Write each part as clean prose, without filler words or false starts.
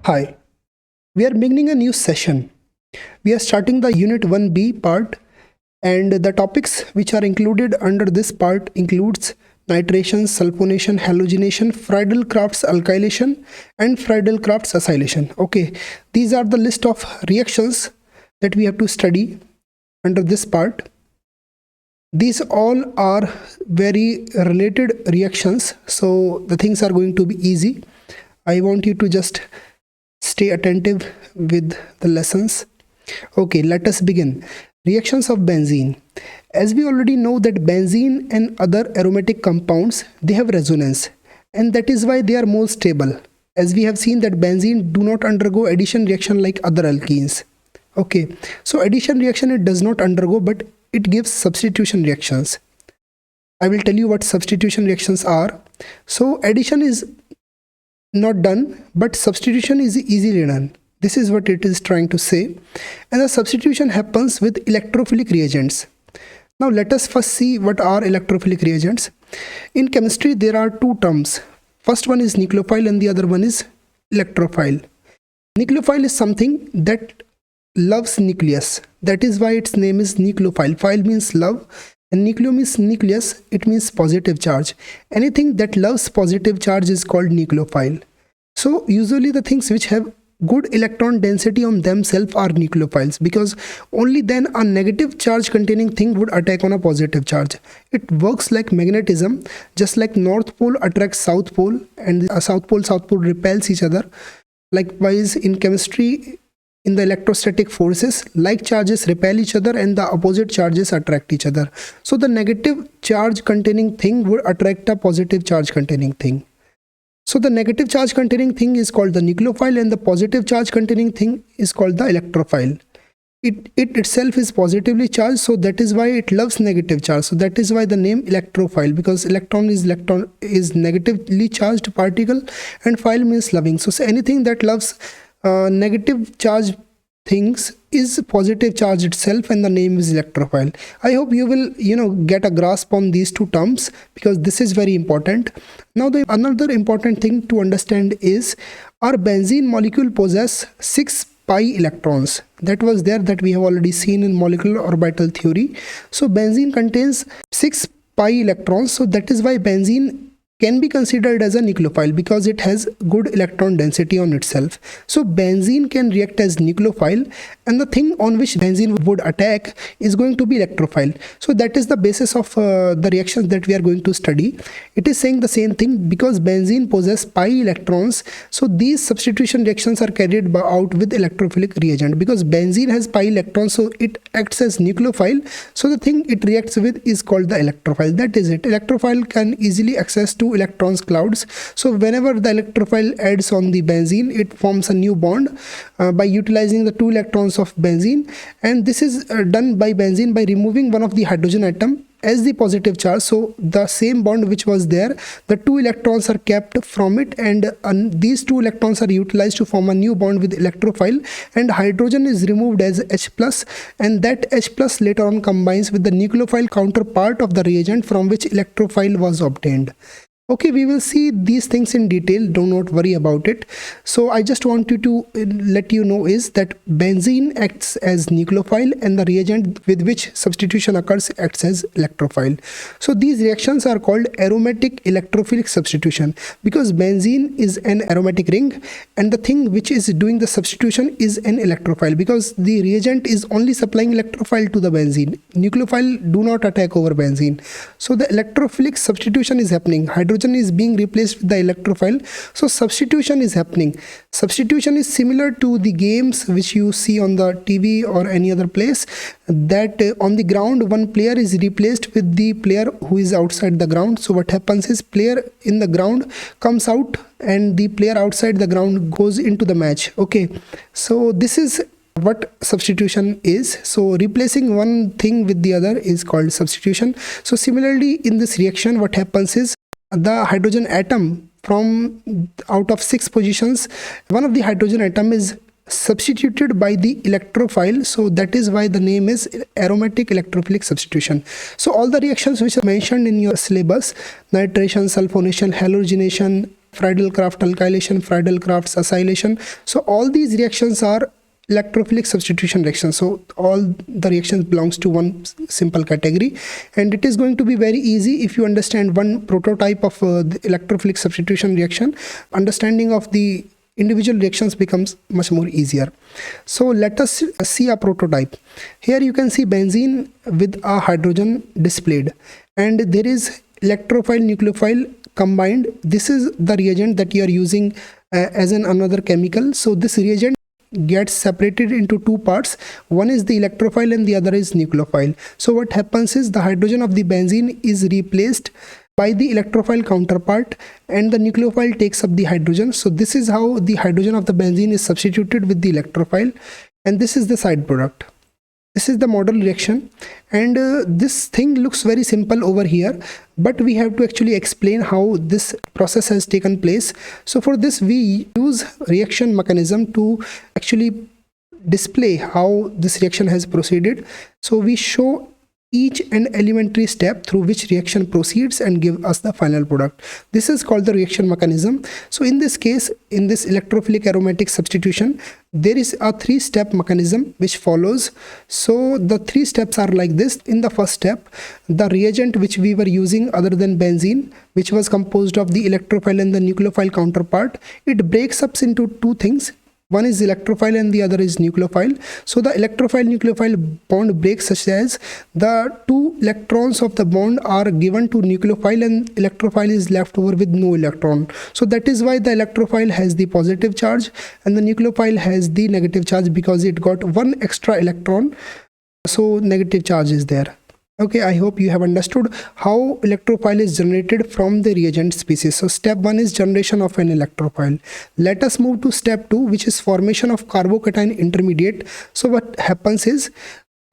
Hi, we are beginning a new session. We are starting the Unit 1B part, and the topics which are included under this part includes nitration, sulfonation, halogenation, Friedel-Crafts alkylation, and Friedel-Crafts acylation. Okay, these are the list of reactions that we have to study under this part. These all are very related reactions, so the things are going to be easy. I want you to just stay attentive with the lessons. Okay, let us begin. Reactions of benzene. As we already know that benzene and other aromatic compounds, they have resonance, and that is why they are more stable. As we have seen that benzene do not undergo addition reaction like other alkenes. Okay, so addition reaction it does not undergo, but it gives substitution reactions. I will tell you what substitution reactions are. So addition is not done, but substitution is easily done. This is what it is trying to say. And the substitution happens with electrophilic reagents. Now let us first see what are electrophilic reagents. In chemistry there are two terms. First one is nucleophile and the other one is electrophile. Nucleophile is something that loves nucleus. That is why its name is nucleophile. Phile means love and nucleo means nucleus. It means positive charge. Anything that loves positive charge is called nucleophile. So usually the things which have good electron density on themselves are nucleophiles, because only then a negative charge containing thing would attack on a positive charge. It works like magnetism, just like North Pole attracts South Pole and South Pole repels each other. Likewise in chemistry, in the electrostatic forces, like charges repel each other and the opposite charges attract each other. So the negative charge containing thing would attract a positive charge containing thing. So the negative charge containing thing is called the nucleophile and the positive charge containing thing is called the electrophile. It itself is positively charged, so that is why it loves negative charge. So that is why the name electrophile, because electron is negatively charged particle and phile means loving. So anything that loves negative charge things is positive charge itself, and the name is electrophile. I hope you will get a grasp on these two terms, because this is very important. Now the another important thing to understand is our benzene molecule possess 6 pi electrons. That was there that we have already seen in molecular orbital theory. So benzene contains 6 pi electrons, so that is why benzene can be considered as a nucleophile, because it has good electron density on itself. So benzene can react as nucleophile, and the thing on which benzene would attack is going to be electrophile. So that is the basis of the reactions that we are going to study. It is saying the same thing, because benzene possesses pi electrons, so these substitution reactions are carried out with electrophilic reagent. Because benzene has pi electrons, so it acts as nucleophile, so the thing it reacts with is called the electrophile. That is it. Electrophile can easily access to electrons clouds. So whenever the electrophile adds on the benzene, it forms a new bond by utilizing the 2 electrons of benzene, and this is done by benzene by removing one of the hydrogen atom as the positive charge. So the same bond which was there, the 2 electrons are kept from it, and these 2 electrons are utilized to form a new bond with electrophile, and hydrogen is removed as H+, and that H+ later on combines with the nucleophile counterpart of the reagent from which electrophile was obtained. Okay, we will see these things in detail, do not worry about it. So I just want to let you know is that benzene acts as nucleophile and the reagent with which substitution occurs acts as electrophile. So these reactions are called aromatic electrophilic substitution, because benzene is an aromatic ring and the thing which is doing the substitution is an electrophile, because the reagent is only supplying electrophile to the benzene. Nucleophile do not attack over benzene. So the electrophilic substitution is happening. Hydrogen is being replaced with the electrophile, so substitution is happening. Substitution is similar to the games which you see on the TV or any other place, that on the ground one player is replaced with the player who is outside the ground. So what happens is player in the ground comes out and the player outside the ground goes into the match. Okay, so this is what substitution is. So replacing one thing with the other is called substitution. So similarly in this reaction what happens is the hydrogen atom, from out of 6 positions, one of the hydrogen atom is substituted by the electrophile, so that is why the name is aromatic electrophilic substitution. So all the reactions which are mentioned in your syllabus, nitration, sulfonation, halogenation, Friedel-Crafts alkylation, Friedel-Crafts acylation. So all these reactions are electrophilic substitution reactions. So all the reactions belongs to one simple category, and it is going to be very easy if you understand one prototype of the electrophilic substitution reaction. Understanding of the individual reactions becomes much more easier. So let us see a prototype. Here you can see benzene with a hydrogen displayed, and there is electrophile nucleophile combined. This is the reagent that you are using as another chemical. So this reagent gets separated into two parts. One is the electrophile and the other is nucleophile. So what happens is the hydrogen of the benzene is replaced by the electrophile counterpart, and the nucleophile takes up the hydrogen. So this is how the hydrogen of the benzene is substituted with the electrophile, and this is the side product. This is the model reaction, and this thing looks very simple over here, but we have to actually explain how this process has taken place. So for this we use reaction mechanism to actually display how this reaction has proceeded. So we show each and elementary step through which reaction proceeds and give us the final product. This is called the reaction mechanism. So in this case, in this electrophilic aromatic substitution, there is a three-step mechanism which follows. So the three steps are like this. In the first step, the reagent which we were using other than benzene, which was composed of the electrophile and the nucleophile counterpart, it breaks up into two things. One is electrophile and the other is nucleophile. So the electrophile nucleophile bond breaks such as the two electrons of the bond are given to nucleophile and electrophile is left over with no electron. So that is why the electrophile has the positive charge and the nucleophile has the negative charge, because it got one extra electron. So negative charge is there. Okay, I hope you have understood how electrophile is generated from the reagent species. So step 1 is generation of an electrophile. Let us move to step 2, which is formation of carbocation intermediate. So what happens is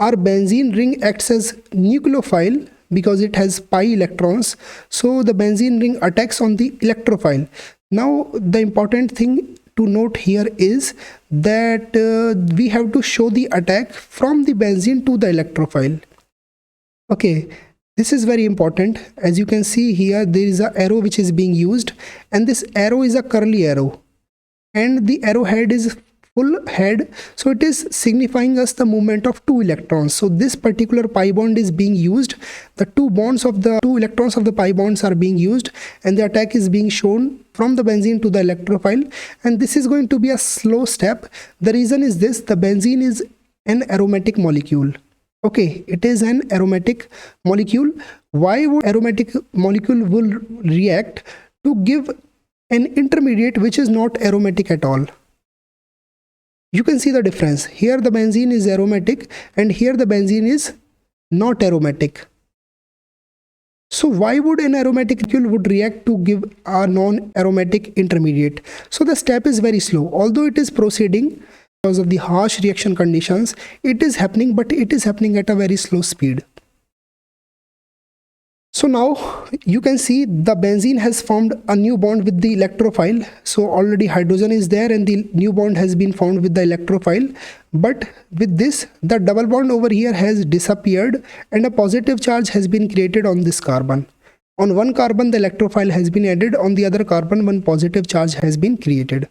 our benzene ring acts as nucleophile because it has pi electrons. So the benzene ring attacks on the electrophile. Now the important thing to note here is that we have to show the attack from the benzene to the electrophile. Okay, this is very important. As you can see here, there is an arrow which is being used, and this arrow is a curly arrow, and the arrowhead is full head, so it is signifying us the movement of two electrons. So this particular pi bond is being used. The two electrons of the pi bonds are being used, and the attack is being shown from the benzene to the electrophile, and this is going to be a slow step. The reason is this: the benzene is an aromatic molecule. Okay, it is an aromatic molecule. Why would aromatic molecule will react to give an intermediate which is not aromatic at all? You can see the difference. Here the benzene is aromatic and here the benzene is not aromatic. So why would an aromatic molecule would react to give a non-aromatic intermediate? So the step is very slow. Although it is proceeding, because of the harsh reaction conditions, it is happening, but it is happening at a very slow speed. So now you can see the benzene has formed a new bond with the electrophile. So already hydrogen is there and the new bond has been formed with the electrophile. But with this, the double bond over here has disappeared and a positive charge has been created on this carbon. On one carbon, the electrophile has been added. On the other carbon, one positive charge has been created.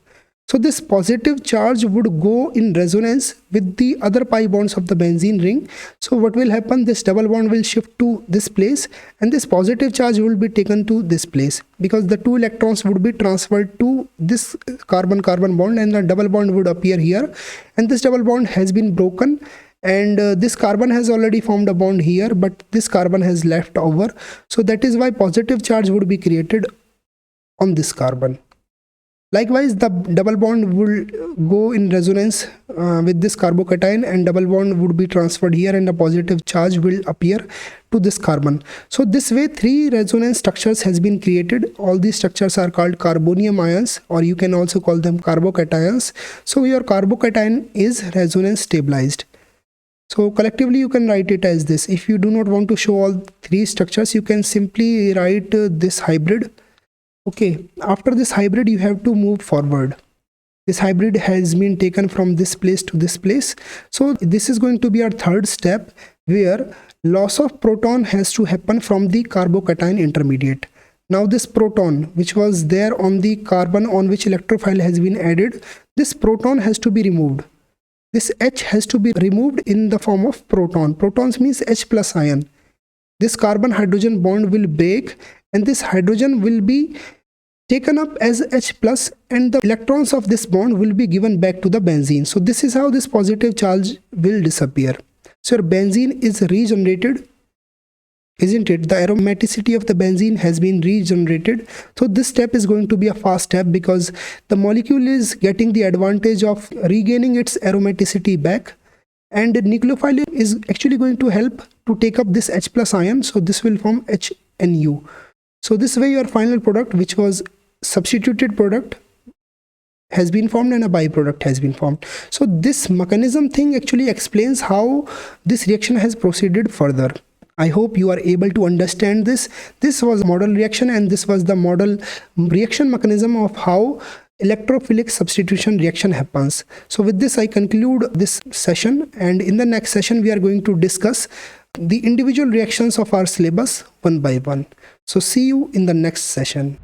So this positive charge would go in resonance with the other pi bonds of the benzene ring. So what will happen? This double bond will shift to this place and this positive charge will be taken to this place, because the two electrons would be transferred to this carbon-carbon bond and the double bond would appear here, and this double bond has been broken, and this carbon has already formed a bond here, but this carbon has left over. So that is why positive charge would be created on this carbon. Likewise, the double bond will go in resonance with this carbocation and double bond would be transferred here and a positive charge will appear to this carbon. So this way 3 resonance structures has been created. All these structures are called carbonium ions, or you can also call them carbocations. So your carbocation is resonance stabilized. So collectively you can write it as this. If you do not want to show all 3 structures, you can simply write this hybrid. Okay, after this hybrid you have to move forward. This hybrid has been taken from this place to this place. So this is going to be our third step, where loss of proton has to happen from the carbocation intermediate. Now this proton which was there on the carbon on which electrophile has been added, this proton has to be removed. This H has to be removed in the form of proton. Protons means H plus ion. This carbon hydrogen bond will break and this hydrogen will be taken up as H plus and the electrons of this bond will be given back to the benzene. So this is how this positive charge will disappear. So your benzene is regenerated, isn't it? The aromaticity of the benzene has been regenerated. So this step is going to be a fast step because the molecule is getting the advantage of regaining its aromaticity back, and nucleophile is actually going to help to take up this H plus ion. So this will form HNU. So this way your final product, which was substituted product, has been formed and a byproduct has been formed. So this mechanism thing actually explains how this reaction has proceeded further. I hope you are able to understand this. This was model reaction and this was the model reaction mechanism of how electrophilic substitution reaction happens. So with this I conclude this session, and in the next session we are going to discuss the individual reactions of our syllabus one by one. So see you in the next session.